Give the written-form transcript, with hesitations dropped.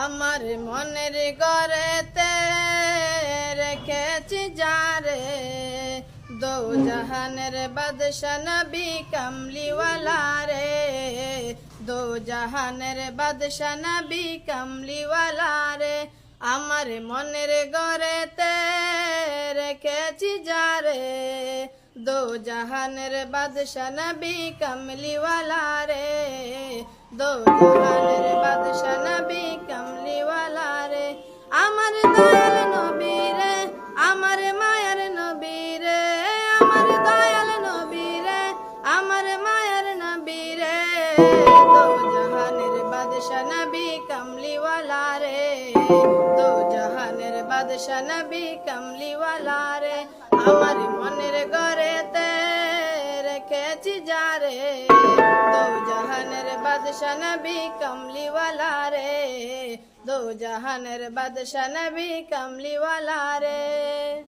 আমার মনের ঘরেতে রেখেছি যারে, দো জাহানের বাদশা নবী কামলিওয়ালা রে, দো জাহানের বাদশা নবী কামলিওয়ালা রে। আমার মনের ঘরেতে রেখেছি যারে, দো জাহানের বাদশা নবী কামলিওয়ালা রে, দো জাহানের বাদশা নবী কামলিওয়ালা রে। আমার দয়াল নবী রে, আমার মায়ার নবী রে, আমার দয়াল নবী রে, আমার মায়ার নবী রে, দো জাহানের বাদশা নবী কামলিওয়ালা রে, দো জাহানের বাদশা নবী কামলিওয়ালা রে। আমার মনের ঘরেতে রেখেছি যারে, দো জাহানের বাদশা নবী কামলিওয়ালা রে, দো জাহানের বাদশা নবী কামলিওয়ালা রে।